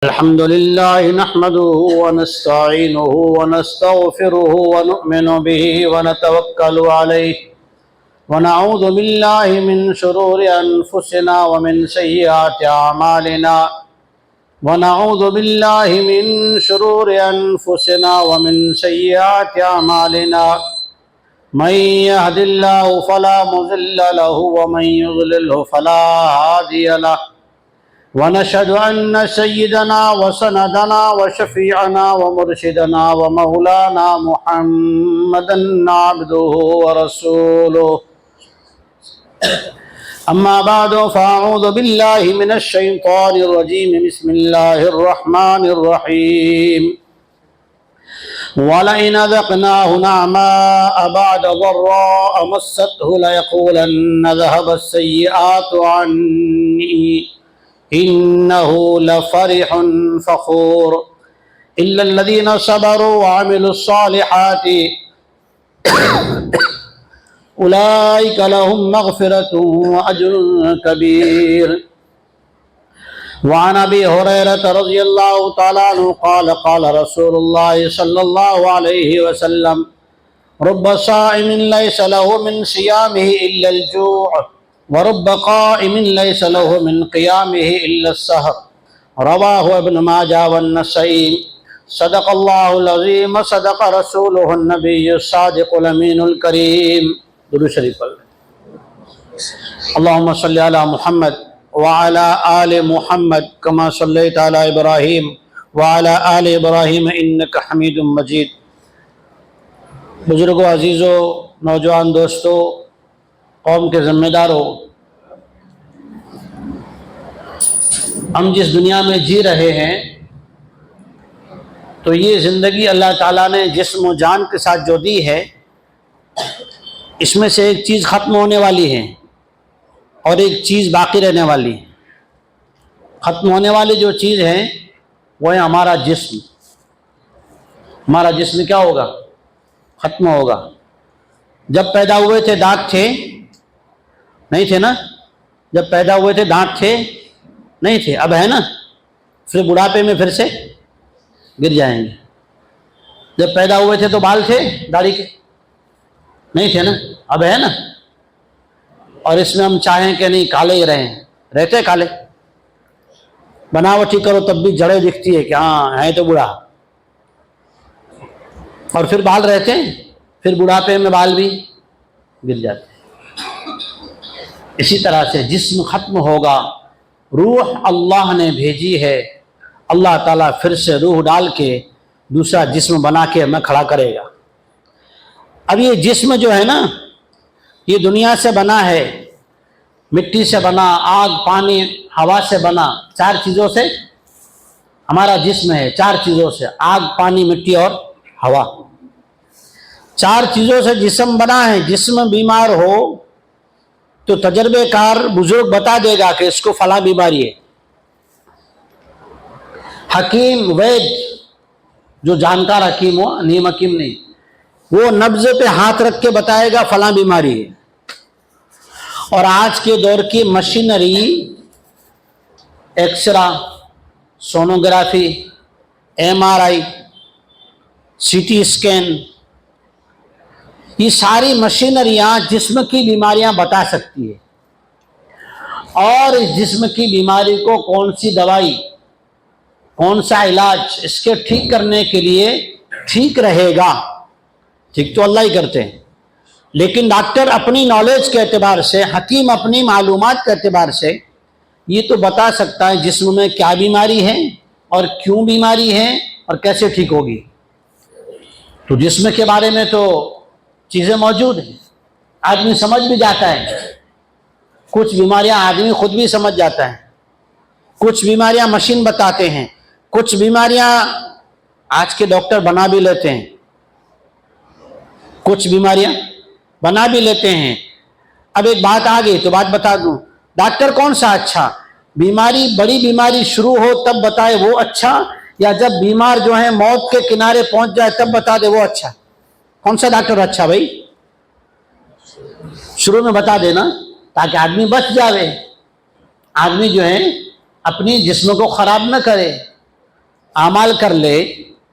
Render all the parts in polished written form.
الحمد لله نحمده ونستعينه ونستغفره ونؤمن به ونتوكل عليه ونعوذ بالله من شرور أنفسنا ومن سيئات أعمالنا ونعوذ بالله من شرور أنفسنا ومن سيئات أعمالنا من يهد الله فلا مضل له ومن يضلله فلا هادي له ونشهد أن سيدنا وسندنا وشفيعنا ومرشدنا ومولانا محمدا عبده ورسوله أما بعد فأعوذ بالله من الشيطان الرجيم بسم الله الرحمن الرحيم ولئن أذقناه نعماء بعد ضراء مسته ليقولن ذهب السيئات عني إنه لفرح فخور إلا الذين صبروا وعملوا الصالحات أولئك لهم مغفرة وأجر كبير وعن أبي هريرة رضي الله تعالى عنه قال قال رسول الله صلى الله عليه وسلم رب صائم ليس له من صيامه إلا الجوع ورب قائم ليس له من قيامه إلا السهر رواه ابن ماجه والنسائي صدق الله العظيم صدق رسوله النبي الصادق الأمين الكريم درود شریف پڑھ لیں اللهم صل على محمد وعلى آل محمد كما صليت على إبراهيم وعلى آل إبراهيم إنك حميد مجيد بزرگوں، عزیزوں، نوجوان دوستوں، قوم کے ذمہ داروں، ہم جس دنیا میں جی رہے ہیں تو یہ زندگی اللہ تعالیٰ نے جسم و جان کے ساتھ جو دی ہے، اس میں سے ایک چیز ختم ہونے والی ہے اور ایک چیز باقی رہنے والی ہے۔ ختم ہونے والی جو چیز ہے وہ ہے ہمارا جسم۔ ہمارا جسم کیا ہوگا؟ ختم ہوگا۔ جب پیدا ہوئے تھے دانت تھے؟ نہیں تھے نا؟ جب پیدا ہوئے تھے دانت تھے؟ نہیں تھے۔ اب ہے نا؟ پھر بڑھاپے میں پھر سے گر جائیں گے۔ جب پیدا ہوئے تھے تو بال تھے داڑھی کے؟ نہیں تھے نا؟ اب ہے نا؟ اور اس میں ہم چاہیں کہ نہیں کالے ہی رہیں، رہتے کالے؟ بناوٹی کرو تب بھی جڑیں دکھتی ہے کہ ہاں ہیں تو بوڑھا، اور پھر بال رہتے ہیں، پھر بڑھاپے میں بال بھی گر جاتے ہیں۔ اسی طرح سے جسم ختم ہوگا، روح اللہ نے بھیجی ہے، اللہ تعالیٰ پھر سے روح ڈال کے دوسرا جسم بنا کے ہمیں کھڑا کرے گا۔ اب یہ جسم جو ہے نا، یہ دنیا سے بنا ہے، مٹی سے بنا، آگ، پانی، ہوا سے بنا، چار چیزوں سے ہمارا جسم ہے، چار چیزوں سے، آگ، پانی، مٹی اور ہوا۔ چار چیزوں سے جسم بنا ہے۔ جسم بیمار ہو تو تجربے کار بزرگ بتا دے گا کہ اس کو فلاں بیماری ہے۔ حکیم، وید، جو جانکار حکیم ہو، نیم حکیم نہیں، وہ نبض پہ ہاتھ رکھ کے بتائے گا فلاں بیماری ہے۔ اور آج کے دور کی machinery, X ray, sonography, M R I, C T scan, یہ ساری مشینریاں جسم کی بیماریاں بتا سکتی ہے، اور اس جسم کی بیماری کو کون سی دوائی، کون سا علاج اس کے ٹھیک کرنے کے لیے ٹھیک رہے گا۔ ٹھیک تو اللہ ہی کرتے ہیں، لیکن ڈاکٹر اپنی نالج کے اعتبار سے، حکیم اپنی معلومات کے اعتبار سے یہ تو بتا سکتا ہے جسم میں کیا بیماری ہے اور کیوں بیماری ہے اور کیسے ٹھیک ہوگی۔ تو جسم کے بارے میں تو چیزیں موجود ہیں، آدمی سمجھ بھی جاتا ہے، کچھ بیماریاں آدمی خود بھی سمجھ جاتا ہے، کچھ بیماریاں مشین بتاتے ہیں، کچھ بیماریاں آج کے ڈاکٹر بنا بھی لیتے ہیں، کچھ بیماریاں بنا بھی لیتے ہیں۔ اب ایک بات آ گئی تو بات بتا دوں، ڈاکٹر کون سا اچھا؟ بیماری، بڑی بیماری شروع ہو تب بتائے وہ اچھا، یا جب بیمار جو ہے موت کے کنارے پہنچ جائے تب بتا دے وہ اچھا؟ کون سا ڈاکٹر اچھا بھائی؟ شروع میں بتا دینا تاکہ آدمی بچ جاوے، آدمی جو ہے اپنی جسم کو خراب نہ کرے، अमाल कर ले,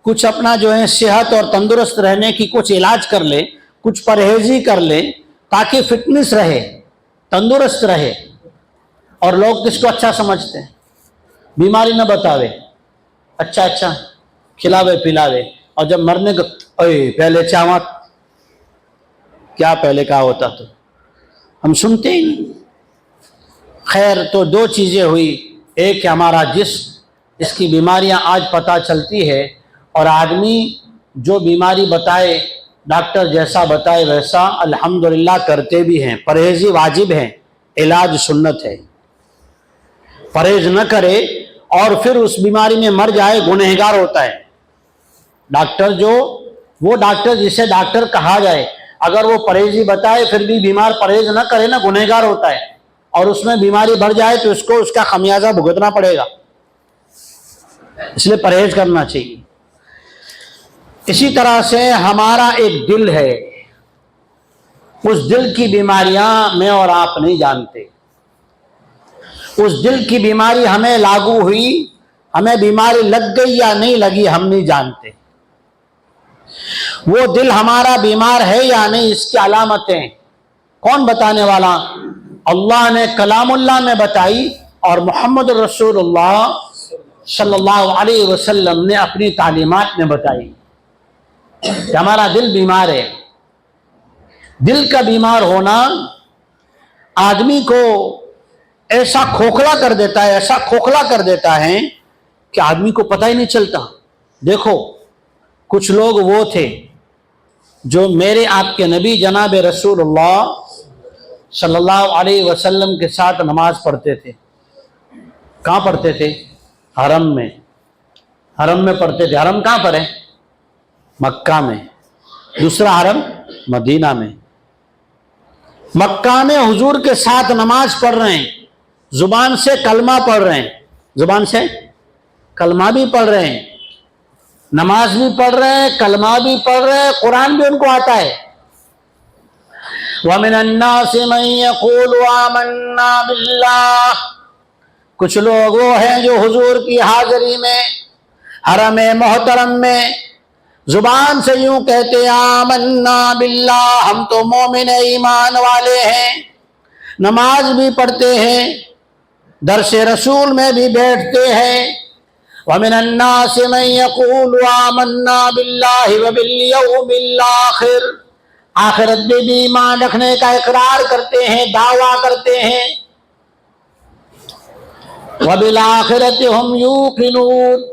कुछ अपना जो है सेहत और तंदुरुस्त रहने की कुछ इलाज कर ले, कुछ परहेजी कर ले, ताकि फिटनेस रहे, तंदुरुस्त रहे। और लोग किसको अच्छा समझते हैं? बीमारी न बतावे, अच्छा अच्छा खिलावे पिलावे, और जब मरने को ओए पहले चावत, क्या पहले का होता तो हम सुनते ही नहीं। खैर, तो दो चीज़ें हुई, एक कि हमारा जिस्म, इसकी बीमारियां आज पता चलती है, और आदमी जो बीमारी बताए, डॉक्टर जैसा बताए वैसा अल्हम्दुलिल्लाह करते भी हैं। परहेजी वाजिब है, इलाज सुन्नत है। परहेज न करे और फिर उस बीमारी में मर जाए, गुनहगार होता है। डॉक्टर वो डॉक्टर जिसे डॉक्टर कहा जाए, अगर वो परहेजी बताए फिर भी बीमार परहेज न करे ना, गुनहगार होता है, और उसमें बीमारी बढ़ जाए तो उसको उसका खमियाजा भुगतना पड़ेगा। इसलिए परहेज करना चाहिए। इसी तरह से हमारा एक दिल है, उस दिल की बीमारियां मैं और आप नहीं जानते। उस दिल की बीमारी हमें लागू हुई, हमें बीमारी लग गई या नहीं लगी, हम नहीं जानते। वो दिल हमारा बीमार है या नहीं, इसकी अलामतें कौन बताने वाला? अल्लाह ने कलामुल्लाह में बताई, और मोहम्मद रसूलुल्लाह सल्लल्लाहु अलैहि वसल्लम ने अपनी तालीमात में बताई कि हमारा दिल बीमार है। दिल का बीमार होना आदमी को ऐसा खोखला कर देता है, ऐसा खोखला कर देता है कि आदमी को पता ही नहीं चलता। देखो, कुछ लोग वो थे जो मेरे आपके नबी जनाब रसूलुल्लाह सल्लल्लाहु अलैहि वसल्लम के साथ नमाज पढ़ते थे। कहाँ पढ़ते थे? हरम में। हरम में पढ़ते थे। हरम कहाँ पर है? मक्का में। दूसरा हरम मदीना में। मक्का में हुजूर के साथ नमाज पढ़ रहे हैं, जुबान से कलमा पढ़ रहे हैं, जुबान से कलमा भी पढ़ रहे हैं, नमाज भी पढ़ रहे हैं, कलमा भी पढ़ रहे हैं, कुरान भी उनको आता है। वमिनन्नासि मन यक़ूलु आमन्ना बिल्लाह, कुछ लोग वो हैं जो हुजूर की हाजिरी में, हरम मोहतरम में जुबान से यूं कहते आमन्ना बिल्लाह, हम तो मोमिन ईमान वाले हैं, नमाज भी पढ़ते हैं, दरस रसूल में भी बैठते हैं। वमिनन्नासि मन यक़ूलु आमन्ना बिल्लाहि व बिल यौमिल आखिर, आखिरत में भी ईमान रखने का इकरार करते हैं, दावा करते हैं। व बिल आखिरति हुम यूक़िनून,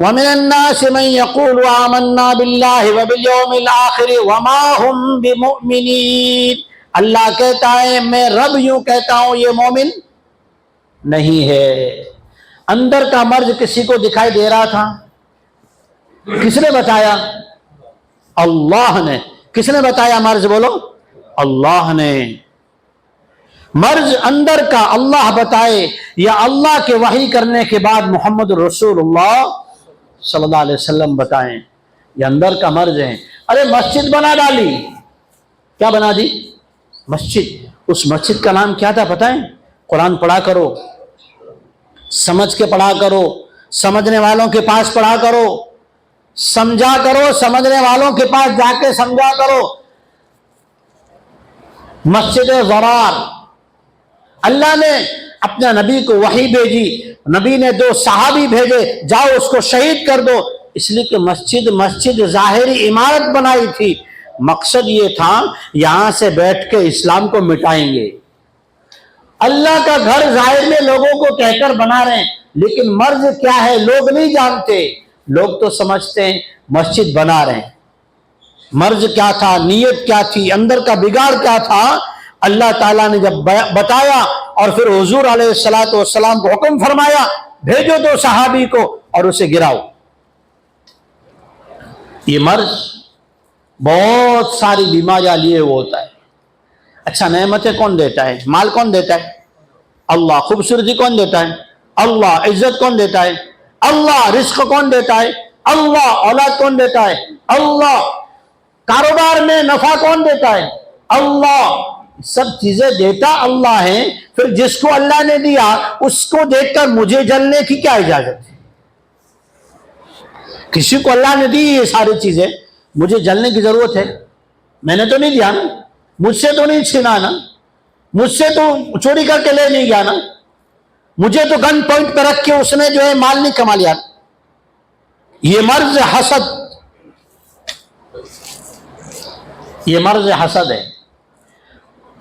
वमिनन्नासि मन यक़ूलु आमन्ना बिल्लाहि व बिल यौमिल आखिर वमा हुम बिमुमिनीन, अल्लाह कहता है, मैं रब यूं कहता हूं ये मोमिन नहीं है। अंदर का मर्ज किसी को दिखाई दे रहा था? किसने बताया? अल्लाह ने। किसने बताया मर्ज? बोलो, अल्लाह ने। मर्ज अंदर का अल्लाह बताए, या अल्लाह के वही करने के बाद मोहम्मद रसूलुल्लाह सल्लल्लाहु अलैहि वसल्लम बताएं, ये अंदर का मर्ज है। अरे मस्जिद बना डाली, क्या बना दी? मस्जिद। उस मस्जिद का नाम क्या था पता है? कुरान पढ़ा करो, समझ के पढ़ा करो, समझने वालों के पास पढ़ा करो, समझा करो, समझने वालों के पास जाके समझा करो। मस्जिद ज़रार, अल्लाह ने अपने नबी को वही भेजी, नबी ने 2 सहाबी भेजे, जाओ उसको शहीद कर दो, इसलिए कि मस्जिद ज़ाहिरी इमारत बनाई थी। मकसद ये था यहां से बैठ के इस्लाम को मिटाएंगे। अल्लाह का घर जाहिर में लोगों को कहकर बना रहे हैं, लेकिन मर्ज क्या है लोग नहीं जानते। लोग तो समझते हैं मस्जिद बना रहे हैं, मर्ज क्या था, नीयत क्या थी, अंदर का बिगाड़ क्या था, अल्लाह ताला ने जब बताया और फिर हुजूर अलैहिस्सलातु वस्सलाम को हुक्म फरमाया, भेजो 2 सहाबी को और उसे गिराओ। ये मर्ज बहुत सारी बीमारियां लिए हुआ होता है। अच्छा, नेमतें कौन देता है? माल कौन देता है? अल्लाह। खूबसूरती कौन देता है? अल्लाह। इज्जत कौन देता है? अल्लाह। रिस्क कौन देता है? अल्लाह। औलाद कौन देता है? अल्लाह। कारोबार में नफा कौन देता है? अल्लाह। सब चीजें देता अल्लाह है। फिर जिसको अल्लाह ने दिया उसको देखकर मुझे जलने की क्या इजाजत है? کسی کو اللہ نے دی یہ ساری چیزیں، مجھے جلنے کی ضرورت ہے؟ میں نے تو نہیں دیا نا، مجھ سے تو نہیں چھینا نا، مجھ سے تو چوری کر کے لے نہیں گیا نا، مجھے تو گن پوائنٹ پہ رکھ کے اس نے جو ہے مال نہیں کما لیا۔ یہ مرض حسد، یہ مرض حسد ہے۔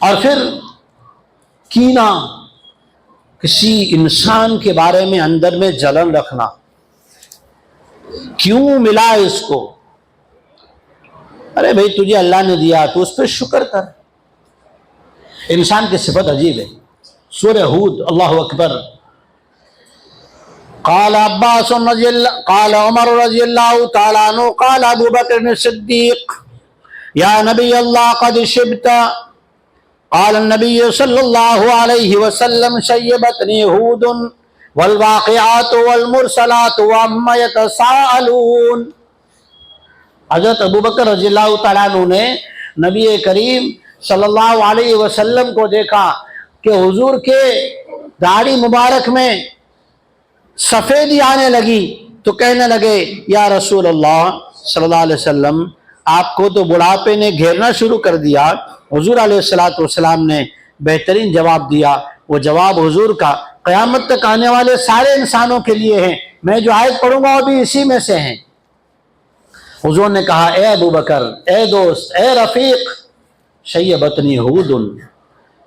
اور پھر کینہ، کسی انسان کے بارے میں اندر میں جلن رکھنا، کیوں ملا اس کو؟ ارے بھائی تجھے اللہ نے دیا تو اس پہ شکر کر۔ انسان کی صفت عجیب ہے۔ سورہ ہود، اللہ اکبر، قال عباس رضی اللہ، قال عمر رضی اللہ تعالیٰ عنہ، قال ابو بکر الصدیق یا نبی اللہ قد شبت، قال النبی صلی اللہ علیہ وسلم شیبتنی ہود والواقعات والمرسلات وعما یتساءلون۔ حضرت ابو بکر رضی اللہ تعالیٰ عنہ نے نبی کریم صلی اللہ علیہ وسلم کو دیکھا کہ حضور کے داڑھی مبارک میں سفیدی آنے لگی، تو کہنے لگے یا رسول اللہ صلی اللہ علیہ وسلم، آپ کو تو بڑھاپے نے گھیرنا شروع کر دیا۔ حضور علیہ السلام نے بہترین جواب دیا، وہ جواب حضور کا قیامت تک آنے والے سارے انسانوں کے لیے ہیں، میں جو آیت پڑھوں گا وہ بھی اسی میں سے ہیں۔ حضور نے کہا اے ابو بکر، اے دوست، اے رفیق، شیبتنی ہود،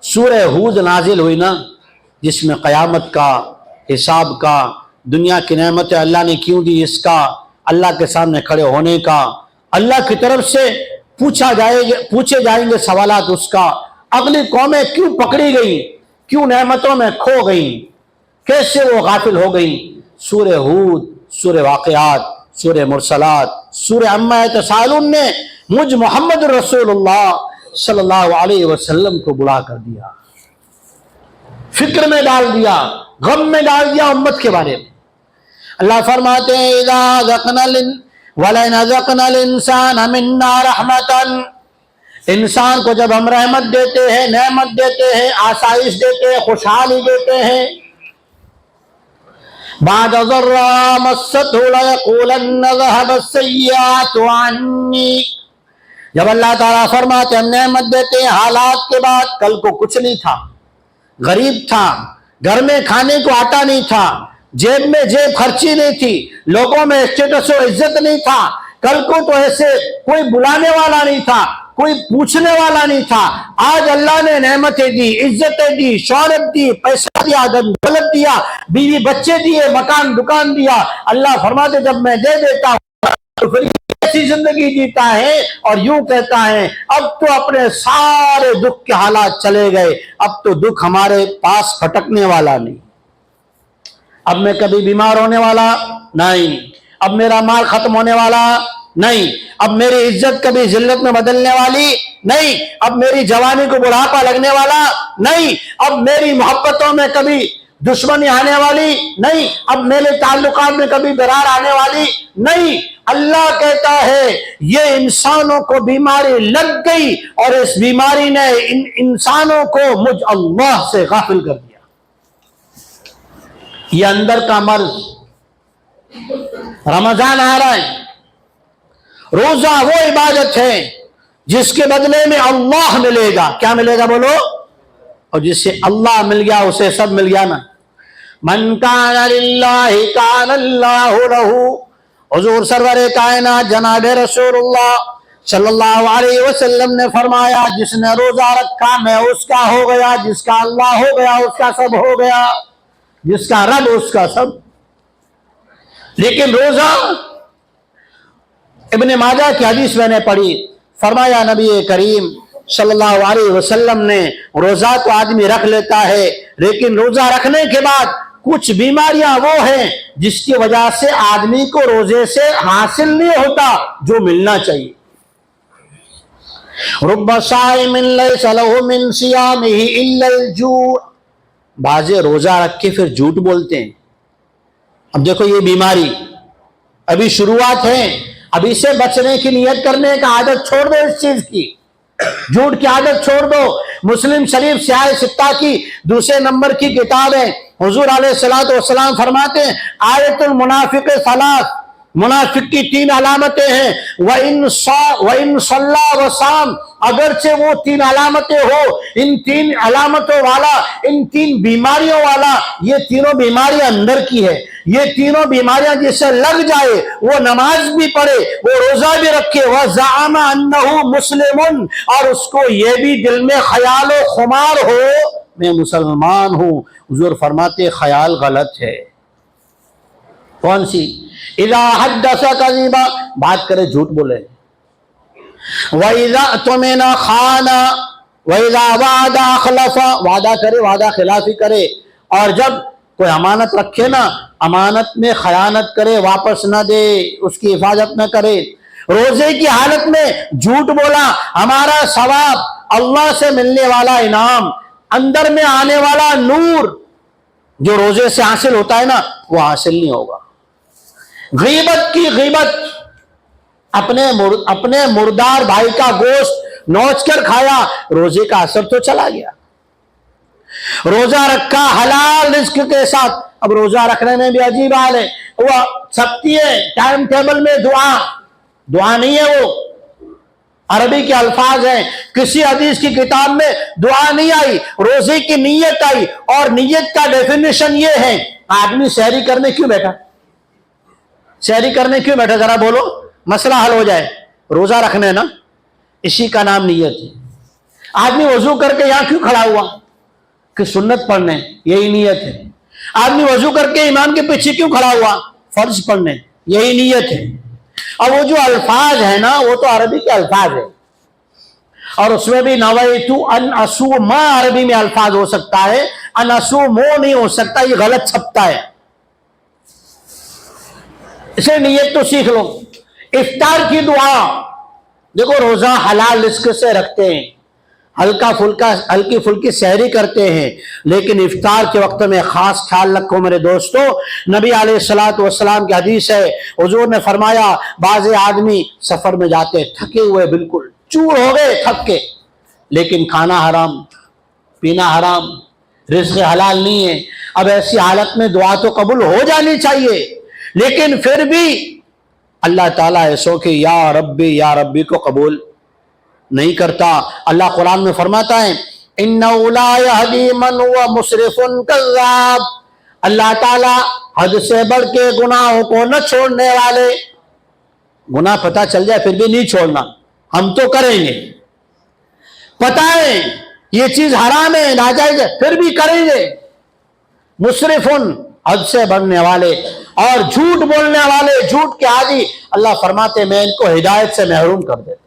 سورہ ہود نازل ہوئی نا، جس میں قیامت کا، حساب کا، دنیا کی نعمتیں اللہ نے کیوں دی، اس کا، اللہ کے سامنے کھڑے ہونے کا، اللہ کی طرف سے پوچھے جائیں گے سوالات اس کا، اگلی قومیں کیوں پکڑی گئی، کیوں نعمتوں میں کھو گئی، کیسے وہ غافل ہو گئی۔ سورہ ہود، سورہ واقعات، سورہ مرسلات، سورہ عما یتساءلون نے مجھ محمد رسول اللہ صلی اللہ علیہ وسلم کو بلا کر دیا، فکر میں ڈال دیا، غم میں ڈال دیا امت کے بارے میں۔ اللہ فرماتے ہیں اذا ذقنا وَلَئِنْ أَذَقْنَا الْإِنسَانَ مِنَّا رَحْمَةً، انسان کو جب ہم رحمت دیتے ہیں، نعمت دیتے ہیں، آسائش دیتے ہیں، خوشحالی دیتے ہیں، بعد ضراء مَسَّتْهُ لَيَقُولَنَّ ذَهَبَ السَّيِّئَاتُ عَنِّي، جب اللہ تعالیٰ فرماتے ہم نعمت دیتے ہیں حالات کے بعد، کل کو کچھ نہیں تھا، غریب تھا، گھر میں کھانے کو آٹا نہیں تھا، جیب میں جیب خرچی نہیں تھی، لوگوں میں اسٹیٹس و عزت نہیں تھا، کل کو تو ایسے کوئی بلانے والا نہیں تھا، کوئی پوچھنے والا نہیں تھا، آج اللہ نے نعمتیں دی، عزتیں دی، شہرت دی، پیسہ دیا، دولت دیا، بیوی بچے دیے، مکان دکان دیا۔ اللہ فرماتے جب میں دے دیتا ہوں ایسی زندگی جیتا ہے اور یوں کہتا ہے اب تو اپنے سارے دکھ کے حالات چلے گئے، اب تو دکھ ہمارے پاس پھٹکنے والا نہیں، اب میں کبھی بیمار ہونے والا نہیں، اب میرا مال ختم ہونے والا نہیں، اب میری عزت کبھی ذلت میں بدلنے والی نہیں، اب میری جوانی کو بڑھاپا لگنے والا نہیں، اب میری محبتوں میں کبھی دشمنی آنے والی نہیں، اب میرے تعلقات میں کبھی درار آنے والی نہیں۔ اللہ کہتا ہے یہ انسانوں کو بیماری لگ گئی اور اس بیماری نے ان انسانوں کو مجھ اللہ سے غافل کر دیا۔ یہ اندر کا مرض۔ رمضان آ رہا ہے، روزہ وہ عبادت ہے جس کے بدلے میں اللہ ملے گا۔ کیا ملے گا بولو؟ اور جس سے اللہ مل گیا اسے سب مل گیا نا۔ من کان للہ کان اللہ لہ، حضور سرور کائنات جناب رسول اللہ صلی اللہ علیہ وسلم نے فرمایا جس نے روزہ رکھا میں اس کا ہو گیا، جس کا اللہ ہو گیا اس کا سب ہو گیا، جس کا رب اس کا سب۔ لیکن روزہ، ابن ماجہ کی حدیث میں نے پڑھی، فرمایا نبی کریم صلی اللہ علیہ وسلم نے روزہ تو آدمی رکھ لیتا ہے لیکن روزہ رکھنے کے بعد کچھ بیماریاں وہ ہیں جس کی وجہ سے آدمی کو روزے سے حاصل نہیں ہوتا جو ملنا چاہیے۔ رب صائم لیس لہ من صیامہ الا الجوع، بعض روزہ رکھ کے پھر جھوٹ بولتے ہیں۔ اب دیکھو یہ بیماری ابھی شروعات ہے، ابھی سے بچنے کی نیت کرنے کا عادت چھوڑ دو، اس چیز کی جھوٹ کی عادت چھوڑ دو۔ مسلم شریف سیاہ ستہ کی دوسرے نمبر کی کتاب ہے، حضور علیہ الصلوۃ والسلام فرماتے ہیں آیت المنافق ثلاث، मुनाफिक की 3 अलामतें हैं, व इन सल्ला व साम, अगरचे वो 3 अलामतें हो, इन 3 अलामतों वाला, इन 3 बीमारियों वाला, ये तीनों बीमारियां अंदर की है, ये तीनों बीमारियां जिसे लग जाए, वो नमाज भी पढ़े, वो रोजा भी रखे, वह ज़ामा अन्नहु मुस्लिमुन, और उसको ये भी दिल में ख्याल व खुमार हो मैं मुसलमान हूं। हुजूर फरमाते ख्याल गलत है। कौन सी? इज़ा हद्दसा कज़िबा, बात करे झूठ बोले, व इज़ा तुमिना खाना, व इज़ा वादा अखलफा, वादा करे वादा खिलाफी करे, और जब कोई अमानत रखे ना, अमानत में खयानत करे, वापस ना दे, उसकी हिफाजत न करे। रोजे की हालत में झूठ बोला, हमारा सवाब, अल्लाह से मिलने वाला इनाम, अंदर में आने वाला नूर जो रोजे से हासिल होता है ना, वो हासिल नहीं होगा। गीबत की गीबत, अपने मुर्दार भाई का गोश्त नोच कर खाया, रोजे का असर तो चला गया। रोजा रखा हलाल रिस्क के साथ, अब रोजा रखने में भी अजीब हाल है, वो सकती है टाइम टेबल में दुआ नहीं है, वो अरबी के अल्फाज हैं, किसी हदीस की किताब में दुआ नहीं आई, रोजे की नीयत आई, और नीयत का डेफिनेशन ये है, आदमी सहरी करने क्यों बैठा, सहरी करने क्यों बैठा, जरा बोलो, मसला हल हो जाए। रोजा रखने ना, इसी का नाम नीयत है। आदमी वजू करके यहां क्यों खड़ा हुआ, कि सुन्नत पढ़ने, यही नीयत है। आदमी वजू करके इमाम के पीछे क्यों खड़ा हुआ, फर्ज पढ़ने, यही नीयत है। अब वो जो अल्फाज है ना, वो तो अरबी के अल्फाज है, और उसमें भी नवैतु अन असुमा अरबी में अल्फाज हो सकता है, अन असुमो नहीं हो सकता, ये गलत छपता है। इसे नीयत तो सीख लो। इफ्तार की दुआ, देखो रोजा हलाल रिस्क से रखते हैं, हल्की फुल्की सहरी करते हैं, लेकिन इफ्तार के वक्त में खास ख्याल रखो मेरे दोस्तों। नबी अलैहिस्सलातु वस्सलाम की हदीस है, हुजूर ने फरमाया, बाज़ आदमी सफर में जाते थके हुए, बिल्कुल चूर हो गए थक के, लेकिन खाना हराम, पीना हराम, रिज़्क़ हलाल नहीं है। अब ऐसी हालत में दुआ तो कबूल हो जानी चाहिए, लेकिन फिर भी अल्लाह ताला ऐसो कि या रब्बी को कबूल नहीं करता। अल्लाह कुरान में फरमाता है, इन्नहु ला यहदी मन हुवा मुसरिफुन कज़्ज़ाब, अल्लाह ताला हद से बढ़ के गुनाहों को न छोड़ने वाले, गुनाह पता चल जाए फिर भी नहीं छोड़ना, हम तो करेंगे, पता है ये चीज हराम है, नाजायज है, फिर भी करेंगे। मुसरिफुन, हद से बढ़ने वाले, और झूठ बोलने वाले, झूठ के आदि, अल्लाह फरमाते मैं इनको हिदायत से महरूम कर देता हूं।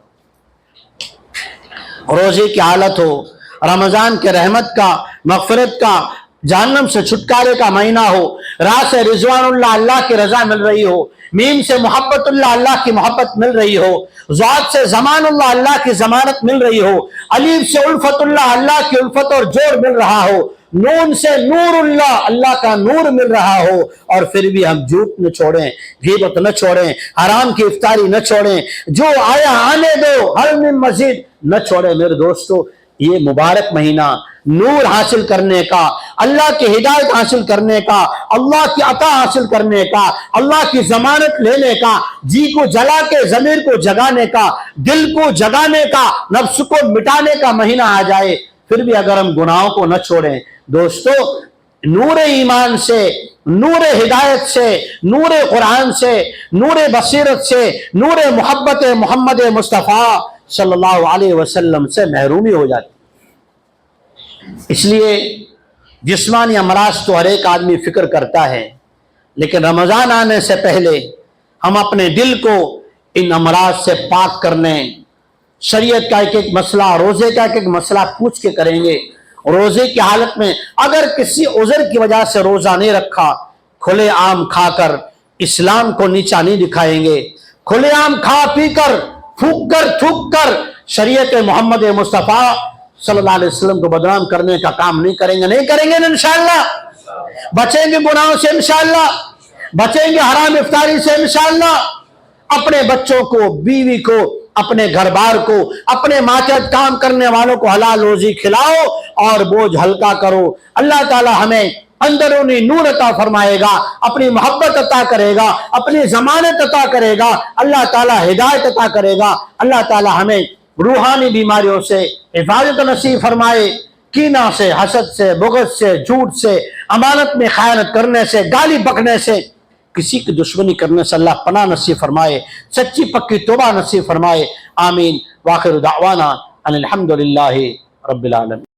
रोजे की हालत हो, रमजान के रहमत का, मगफिरत का, जहन्नम से छुटकारे का महीना हो, रा से रिजवानुल्लाह अल्लाह की रजा मिल रही हो, मीम से मोहब्बतुल्लाह अल्लाह की मोहब्बत मिल रही हो, ज़ात से ज़मानुल्लाह अल्लाह की ज़मानत मिल रही हो, अलीफ से उल्फतुल्लाह अल्लाह की उल्फत और जोड़ मिल रहा हो, नून से नूरुल्लाह अल्लाह का नूर मिल रहा हो, और फिर भी हम झूठ न छोड़ें, गीबत न छोड़ें, हराम की इफ्तारी न छोड़ें, जो आया आने दो, हल मिन मजीद न छोड़ें। मेरे दोस्तों, ये मुबारक महीना नूर हासिल करने का, अल्लाह की हिदायत हासिल करने का, अल्लाह की अता हासिल करने का, अल्लाह की जमानत लेने का, जी को जला के ज़मीर को जगाने का, दिल को जगाने का, नफ्स को मिटाने का महीना आ जाए, फिर भी अगर हम गुनाहों को न छोड़ें, दोस्तों, नूर ईमान से, नूर हिदायत से, नूर कुरान से, नूर बसीरत से, नूर मोहब्बत मोहम्मद मुस्तफ़ा सल्लल्लाहु अलैहि वसल्लम से महरूमी हो जाती। इसलिए जिस्मानी अमराज तो हर एक आदमी फिक्र करता है, लेकिन रमजान आने से पहले हम अपने दिल को इन अमराज से पाक करने, शरीयत का एक एक मसला, रोजे का एक एक मसला पूछ के करेंगे। रोजे की हालत में अगर किसी उज़र की वजह से रोजा नहीं रखा, खुले आम खाकर इस्लाम को नीचा नहीं दिखाएंगे, खुले आम खा पी कर, फूक कर, थूक कर शरीयत मोहम्मद मुस्तफ़ा सल्लल्लाहु अलैहि वसल्लम को बदनाम करने का काम नहीं करेंगे इंशाअल्लाह। बचेंगे गुनाहों से इंशाअल्लाह, बचेंगे हराम इफ्तारी से इंशाअल्लाह। अपने बच्चों को, बीवी को, अपने घर बार को, अपने मातहत काम करने वालों को हलाल रोजी खिलाओ और बोझ हल्का करो। अल्लाह ताला हमें اندرونی نور عطا فرمائے گا، اپنی محبت عطا کرے گا، اپنی ضمانت عطا کرے گا، اللہ تعالیٰ ہدایت عطا کرے گا۔ اللہ تعالیٰ ہمیں روحانی بیماریوں سے حفاظت نصیب فرمائے، کینہ سے، حسد سے، بغض سے، جھوٹ سے، امانت میں خیانت کرنے سے، گالی بکنے سے، کسی کی دشمنی کرنے سے اللہ پناہ نصیب فرمائے، سچی پکی توبہ نصیب فرمائے۔ آمین۔ وآخر دعوانا ان الحمدللہ رب العالمین۔